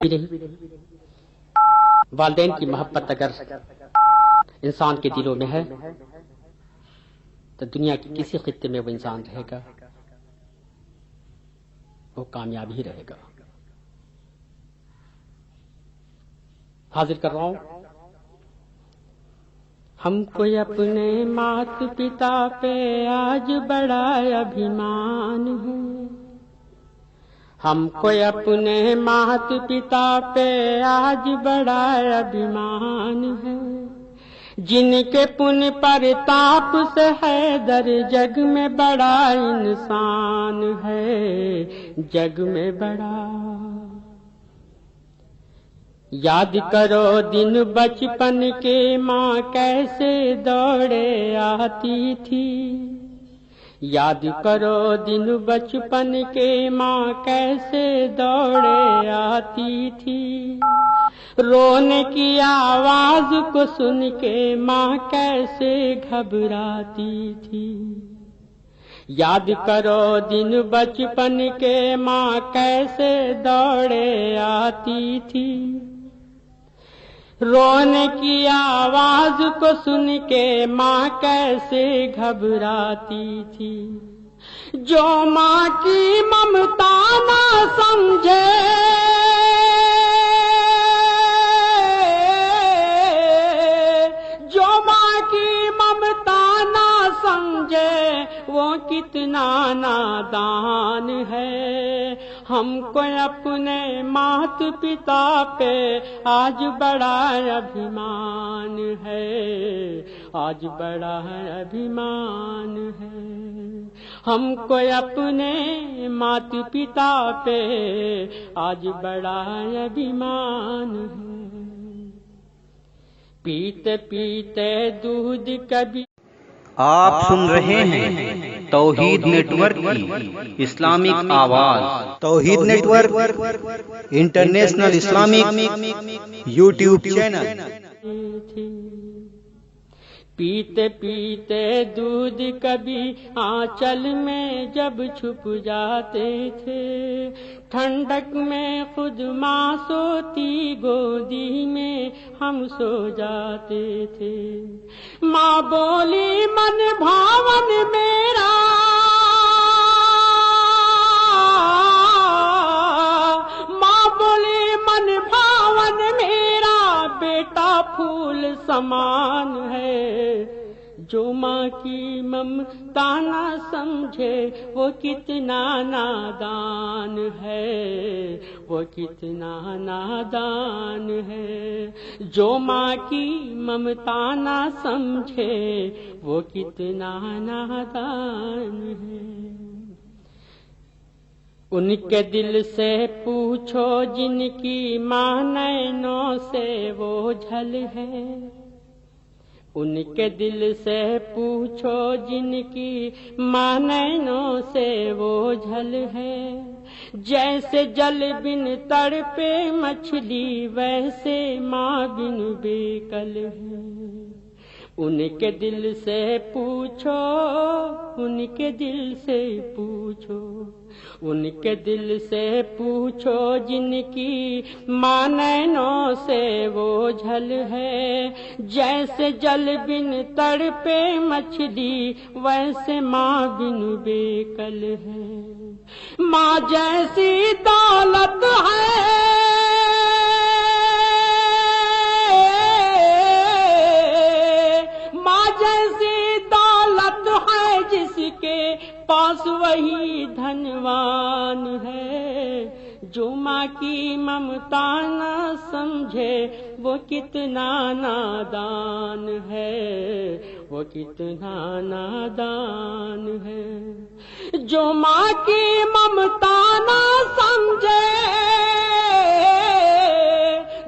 भी नहीं। वालिदैन की मोहब्बत अगर इंसान के दिलों में है तो दुनिया के किसी खित्ते में वो इंसान रहेगा, वो कामयाब ही रहेगा। हाजिर कर रहा हूं, हमको अपने माता पिता पे आज बड़ा अभिमान है। हमको अपने माता पिता पे आज बड़ा अभिमान है। जिनके पुण्य प्रताप से हैदर जग में बड़ा इंसान है, जग में बड़ा। याद करो दिन बचपन के माँ कैसे दौड़े आती थी। याद करो दिन बचपन के माँ कैसे दौड़े आती थी। रोने की आवाज को सुन के माँ कैसे घबराती थी। याद करो दिन बचपन के माँ कैसे दौड़े आती थी। रोने की आवाज को सुन के माँ कैसे घबराती थी। जो माँ की ममता ना समझे, जो माँ की ममता ना समझे वो कितना नादान है। हमको अपने माता पिता पे आज बड़ा अभिमान है, आज बड़ा अभिमान है। हमको अपने माता पिता पे आज बड़ा अभिमान है। पीते पीते दूध कभी। आप सुन रहे हैं तौहीद नेटवर्क की इस्लामिक आवाज। Tauheed network international Islamic YouTube channel. पीते पीते दूध कभी आंचल में जब छुप जाते थे। ठंडक में खुद माँ सोती गोदी में हम सो जाते थे। माँ बोली मन भावन मेरा, माँ बोली मन भावन मेरा बेटा फूल समान है। जो माँ की ममता ना समझे वो कितना नादान है, वो कितना नादान है। जो माँ की ममता ना समझे वो कितना नादान है। उनके दिल से पूछो जिनकी माँ नैनों से वो झल है। उनके दिल से पूछो जिनकी माँ नैनों से वो झल है। जैसे जल बिन तड़पे मछली वैसे माँ बिन बेकल है। उनके दिल से पूछो, उनके दिल से पूछो, उनके दिल से पूछो जिनकी माँ नैनों से वो झल है। जैसे जल बिन तड़पे मछली वैसे माँ बिन बेकल है। माँ जैसी दौलत है, माँ जैसी दौलत है जिसके पास वही धनवान है। जो माँ की ममता न समझे वो कितना नादान है, वो कितना नादान है। जो माँ की ममता न समझे,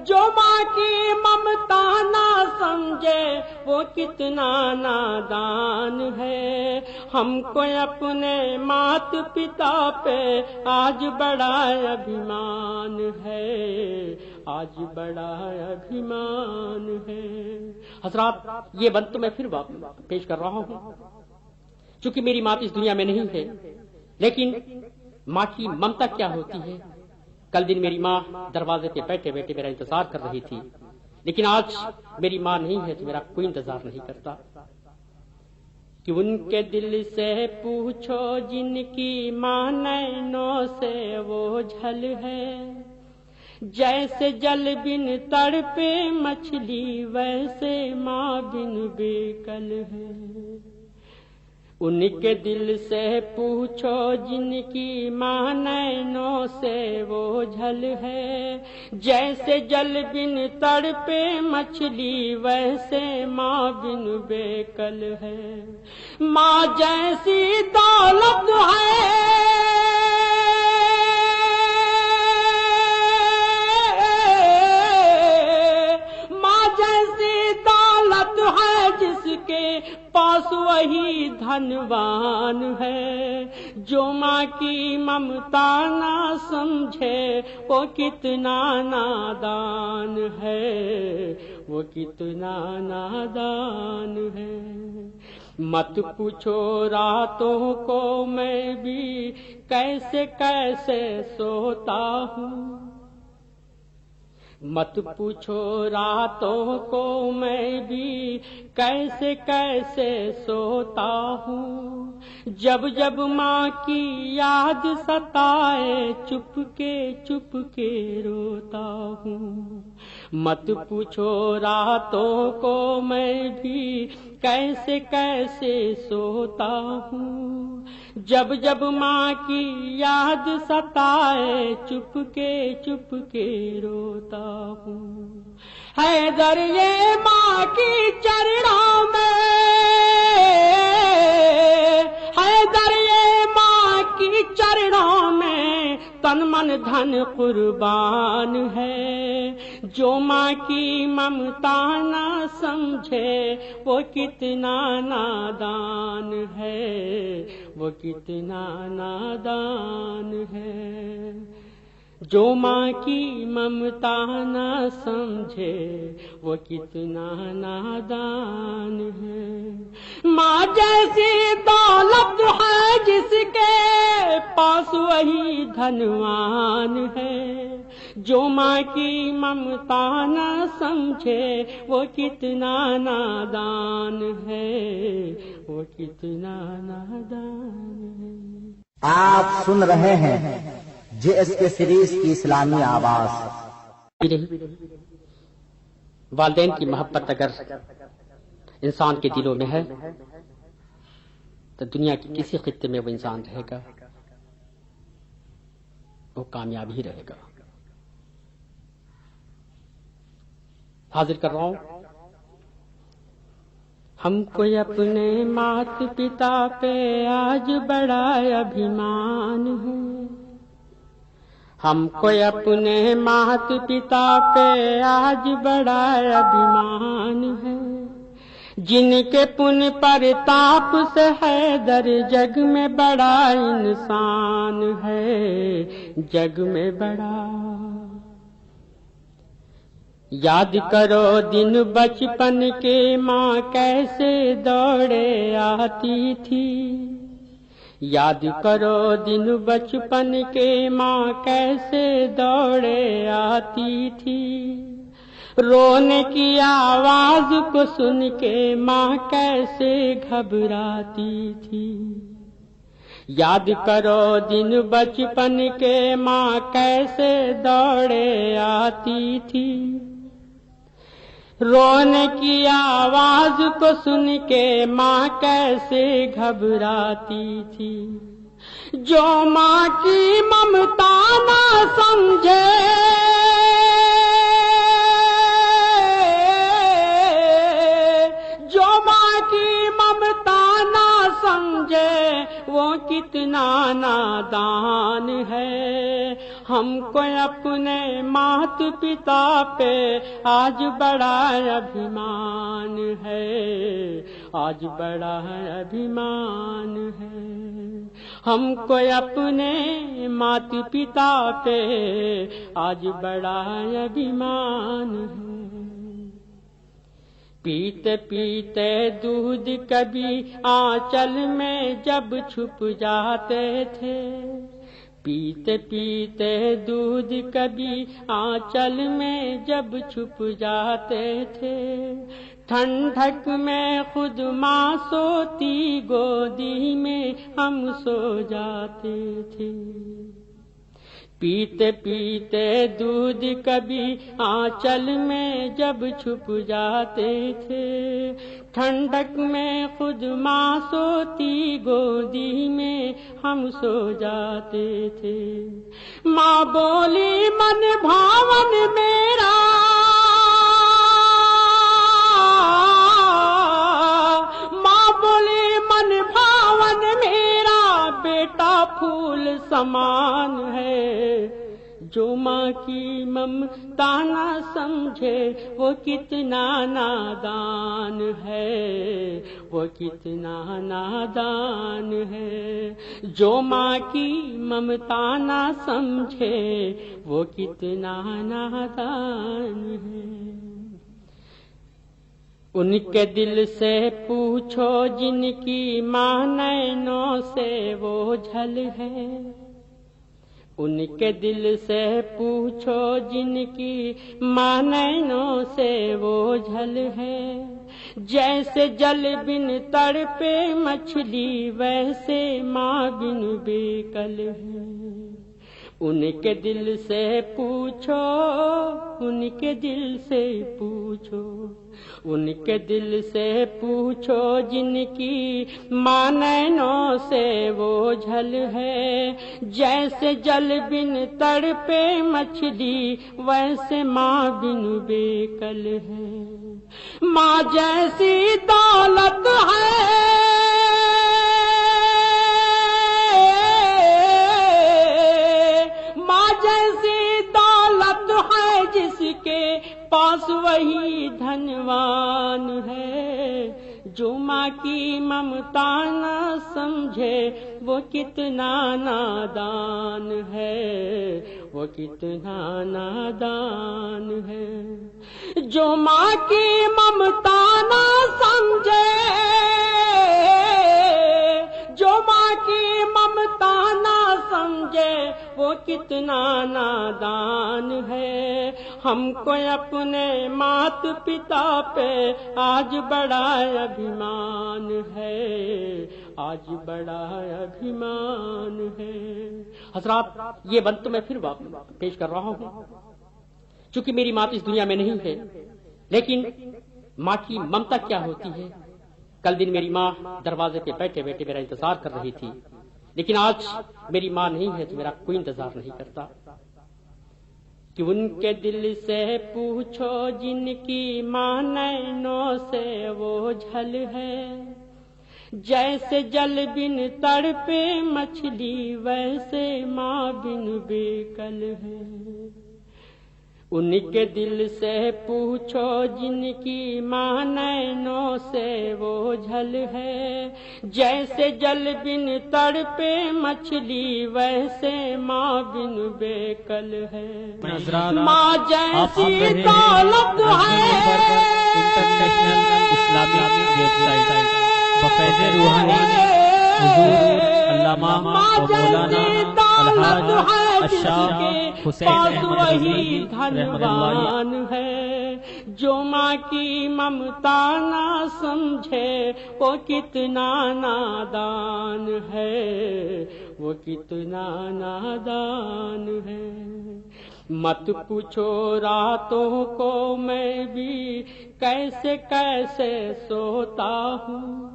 जो माँ की ममता न समझे वो कितना नादान है। हमको अपने माता पिता पे आज बड़ा अभिमान है, आज बड़ा अभिमान है। हजरात, ये बंद तो मैं फिर पेश कर रहा हूँ। चूंकि मेरी माँ इस दुनिया में नहीं है, लेकिन माँ की ममता क्या होती है कल दिन मेरी माँ दरवाजे पे बैठे बैठे मेरा इंतजार कर रही थी, लेकिन आज मेरी माँ नहीं है तो मेरा कोई इंतजार नहीं करता। कि उनके दिल से पूछो जिनकी माँ नैनों से वो झल है, जैसे जल बिन तड़पे मछली वैसे माँ बिन बेकल है। उनके दिल से पूछो जिनकी माँ नैनों से वो झल है, जैसे जल बिन तड़पे मछली वैसे माँ बिन बेकल है। माँ जैसी दौलत है जिसके पास वही धनवान है। जो माँ की ममता ना समझे वो कितना नादान है, वो कितना नादान है। मत पूछो रातों को मैं भी कैसे कैसे सोता हूँ, मत पूछो रातों को मैं भी कैसे कैसे सोता हूँ। जब जब माँ की याद सताए चुपके रोता हूँ। मत पूछो रातों को मैं भी कैसे कैसे सोता हूँ। जब जब माँ की याद सताए चुपके रोता हूँ। हैदर ये माँ की चरणों में, हैदर ये माँ की चरणों में तन मन धन कुर्बान है। जो माँ की ममता ना समझे वो कितना नादान है, वो कितना नादान है। जो माँ की ममता ना समझे वो कितना नादान है। माँ जैसी दौलत है जिसके पास वही धनवान है। जो माँ की ममता ना समझे वो कितना नादान है, वो कितना नादान है। आप सुन रहे हैं JSK सीरीज की इस्लामी आवाज। वालिदैन की मोहब्बत अगर इंसान के दिलों में है तो दुनिया के किसी खित्ते में वो इंसान रहेगा, वो कामयाब ही रहेगा। हाजिर कर रहा हूं, हमको अपने मात पिता पे आज बड़ा अभिमान है। हमको अपने मात पिता पे आज बड़ा अभिमान है। जिनके पुण्य पर ताप से हैदर जग में बड़ा इंसान है, जग में बड़ा। याद करो दिन बचपन के माँ कैसे दौड़े आती थी। याद करो दिन बचपन के माँ कैसे दौड़े आती थी। रोने की आवाज को सुन के माँ कैसे घबराती थी। याद करो दिन बचपन के माँ कैसे दौड़े आती थी। रोने की आवाज को सुन के माँ कैसे घबराती थी। जो माँ की ममता ना समझे, जो माँ की ममता ना समझे वो कितना नादान है। हमको अपने मात पिता पे आज बड़ा अभिमान है, आज बड़ा अभिमान है। हमको अपने मात पिता पे आज बड़ा अभिमान है। पीते पीते दूध कभी आंचल में जब छुप जाते थे, पीते पीते दूध कभी आंचल में जब छुप जाते थे, ठंडक में खुद माँ सोती गोदी में हम सो जाते थे। पीते पीते दूध कभी आंचल में जब छुप जाते थे, ठंडक में खुद माँ सोती गोदी में हम सो जाते थे। माँ बोली मन भावन मेरा, माँ बोली मन भावन मेरा, बेटा फूल समान है। जो माँ की ममता न समझे वो कितना नादान है, वो कितना नादान है। जो माँ की ममता न समझे वो कितना नादान है। उनके दिल से पूछो जिनकी माँ नैनों से वो झल है, उनके दिल से पूछो जिनकी माँ नैनों से वो झल है। जैसे जल बिन तड़पे मछली वैसे माँ बिन बेकल है। उनके दिल से पूछो, उनके दिल से पूछो, उनके दिल से पूछो जिनकी माँ नैनों से वो झल है। जैसे जल बिन तड़पे मछली वैसे माँ बिन बेकल है। माँ जैसी दौलत है, माँ जैसी दौलत है जिसके पास वही धनवान है। जो माँ की ममता न समझे वो कितना नादान है, वो कितना नादान है। जो माँ की ममता न समझे, जो माँ की ममता न समझे वो कितना नादान है। हमको अपने मात पिता पे आज बड़ा अभिमान है, आज बड़ा अभिमान है। हजरात, ये बंद तो मैं फिर पेश कर रहा हूँ, चूंकि मेरी माँ इस दुनिया में नहीं है, लेकिन माँ की ममता क्या होती है। कल दिन मेरी माँ दरवाजे पे बैठे बैठे मेरा इंतजार कर रही थी, लेकिन आज मेरी माँ नहीं है तो मेरा कोई इंतजार नहीं करता। कि उनके दिल से पूछो जिनकी माँ नैनों से वो झल है। जैसे जल बिन तड़पे मछली वैसे माँ बिन बेकल है। उनके दिल से पूछो जिनकी माँ नैनों से वो झल है। जैसे जल बिन तड़पे मछली वैसे माँ बिन बेकल है। माँ जैसी दौलत है, इंटरनेशनल इस्लामिक वेबसाइट बफैज़ रूहानी हुजूर अल्लामा मौलाना अलहाज अशराफ हुसैन अहमद रज़वी धनवान है। जो माँ की ममता ना समझे वो कितना नादान है, वो कितना नादान है। मत पूछो रातों को मैं भी कैसे कैसे सोता हूँ।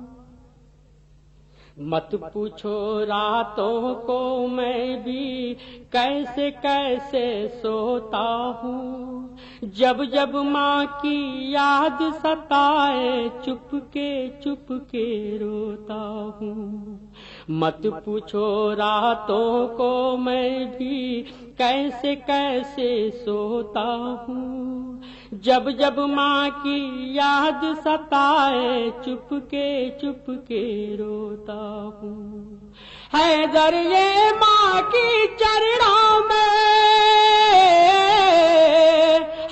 मत पूछो रातों को मैं भी कैसे कैसे सोता हूँ। जब जब माँ की याद सताए चुपके रोता हूँ। मत पूछो रातों को मैं भी कैसे कैसे सोता हूँ। जब जब माँ की याद सताए चुपके रोता हूँ। हैदर ये माँ की चरणों में,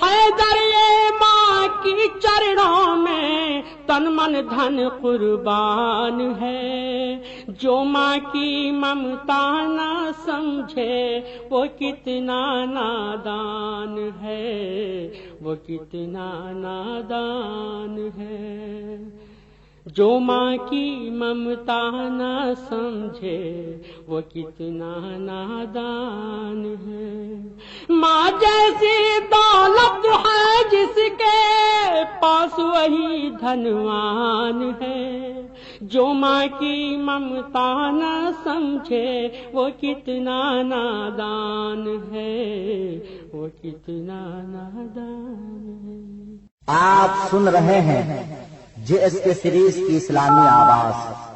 हैदर ये माँ की चरणों में तन मन धन कुर्बान है। जो माँ की ममता ना समझे वो कितना नादान है, वो कितना नादान है। जो माँ की ममता न समझे वो कितना नादान है। माँ जैसी दौलत है जिसके पास वही धनवान है। जो माँ की ममता न समझे वो कितना नादान है, वो कितना नादान है। आप सुन रहे हैं JSK सीरीज की इस्लामी आवाज।